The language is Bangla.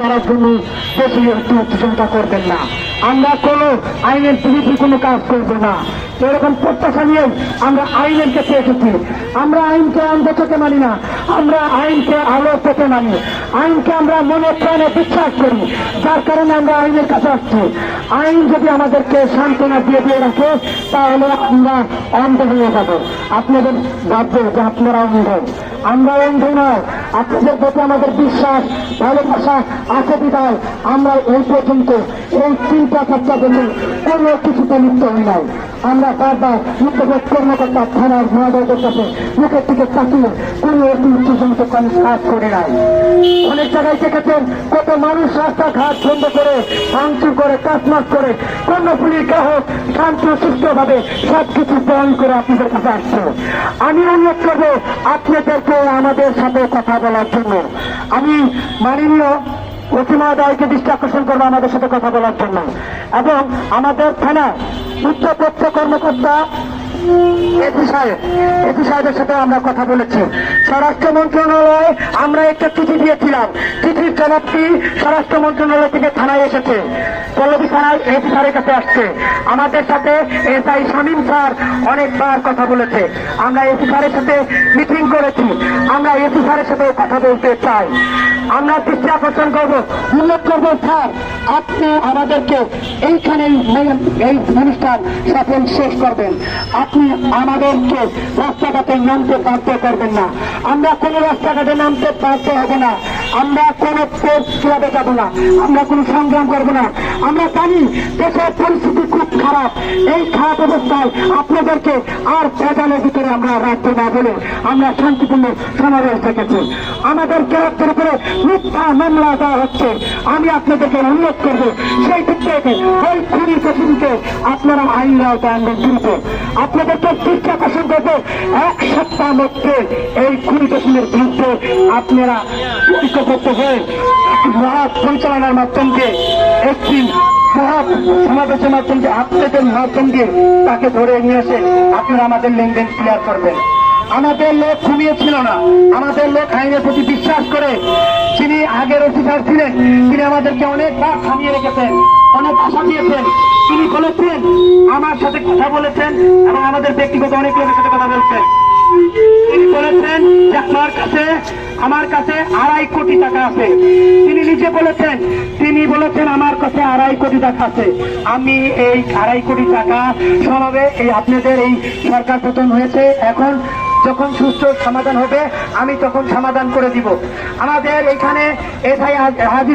করার জন্য বেশি একটু চিন্তা করবেন না। আমরা কোনো আইনের বিরুদ্ধে কোনো কাজ করব না, এরকম প্রত্যাশা নিয়ে আমরা আইনের কাছে এসেছি। আমরা আইনকে অন্ধ চোখে মানি না, আমরা আইনকে আলো চোখে মানি। আইনকে আমরা মনে প্রাণে বিশ্বাস করি, যার কারণে আমরা আইনের কাছে আসছি। আইন যদি আমাদেরকে সান্ত্বনা দিয়ে দিয়ে রাখে তাহলে আমরা অন্ধ হয়ে যাব। আপনাদের ভাববে যে আপনারা অন্ধ, আমরা অন্ধ নয়। আপনাদের প্রতি আমাদের বিশ্বাস ভালোবাসা আছে বিদায় আমরা এই পর্যন্ত এই চিন্তা চর্চা জন্য কোনো কিছুতে লিপ্ত হই নাই। আমরা বারবার মুখ্যমন্ত্রী কর্মকর্তা থানার মহাদয়দের কাছে মুখের দিকে তাকিয়ে কোনো একটি উচ্চজনিত কাজ করে নাই। অনেক জায়গায় দেখেছেন কত মানুষ রাস্তাঘাট বন্ধ করে ভাঙচুর করে কাজমাস করে কর্ণফুলির গ্রাহক শান্ত সুস্থভাবে সবকিছু বহন করে আপনাদের কাছে আসছে। আমি অনুরোধ করবো আপনাদেরকে আমাদের সাথে কথা বলার জন্য। আমি মাননীয় ওসি মহোদয়কে দৃষ্টি আকর্ষণ করবো আমাদের সাথে কথা বলার জন্য, এবং আমাদের থানা উচ্চপক্ষ কর্মকর্তা এসি সাহেবের সাথে আমরা কথা বলেছি। স্বরাষ্ট্র মন্ত্রণালয়ে আমরা একটা চিঠি দিয়েছিলাম, চিঠির জবাবটি স্বরাষ্ট্র মন্ত্রণালয় থেকে থানায় এসেছে, পল্লবী থানায় এসি স্যারের কাছে আসছে। আমাদের সাথে এসআই শামীম স্যার অনেকবার কথা বলেছে, আমরা এসি স্যারের সাথে মিটিং করেছি, আমরা এসি স্যারের সাথে কথা বলতে চাই। আমরা দৃষ্টি আকর্ষণ করবো, উল্লেখ করবো স্যার আপনি আমাদেরকে এইখানে এই অনুষ্ঠান সফল শেষ করবেন, আপনি আমাদেরকে রাস্তাঘাটে নামতে বাধ্য করবেন না। আমরা কোনো রাস্তাঘাটে নামতে বাধ্য হব না, আমরা কোনো ক্লাবে যাব না, আমরা কোনো সংগ্রাম করবো না। আমরা জানি দেশের পরিস্থিতি খুব খারাপ, এই খারাপ অবস্থায় আপনাদেরকে আর ভেজালের ভিতরে আমরা রাখতে না বলে আমরা শান্তিপূর্ণ সমাবেশ দেখেছি। আমাদের গ্রেপ্তারের উপরে মিথ্যা মামলা দেওয়া হচ্ছে। আমি আপনাদেরকে অনুরোধ করবো সেই দিক থেকে ওই খুনির পেছনকে আপনারা আইন আওতায় আনবেন দ্রুত। আপনাদেরকে দৃষ্টি আকর্ষণ করবো 1 সপ্তাহ মধ্যে এই খুনি পেছনের বিরুদ্ধে আপনারা ঐক্যবদ্ধ হয়ে মহা পরিচালনার মাধ্যম দিয়ে একটি মহা সমাবেশের মাধ্যম দিয়ে আপনাদের মাধ্যম দিয়ে তাকে ধরে নিয়ে এসে আপনারা আমাদের লেনদেন ক্লিয়ার করবেন। আমাদের লোক ঘুমিয়েছিল না, আমাদের লোক আইনের প্রতি বিশ্বাস করে, যিনি আগের অফিসার ছিলেন তিনি আমাদেরকে অনেকবার থামিয়ে রেখেছেন, অনেক আশা দিয়েছেন। তিনি বলেছেন, আমার সাথে কথা বলেছেন এবং আমাদের ব্যক্তিগত অনেক লোকের সাথে কথা বলছেন। তিনি বলেছেন যে আমার কাছে 2.5 কোটি টাকা আছে। তিনি নিজে বলেছেন, তিনি বলেছেন আমার কাছে 2.5 কোটি টাকা আছে। আমি এই 2.5 কোটি টাকা সমাবে এই আপনাদের এই সরকার পতন হয়েছে, এখন যখন সুস্থ সমাধান হবে আমি তখন সমাধান করে দিব। আমাদের এখানে এসআই হাজি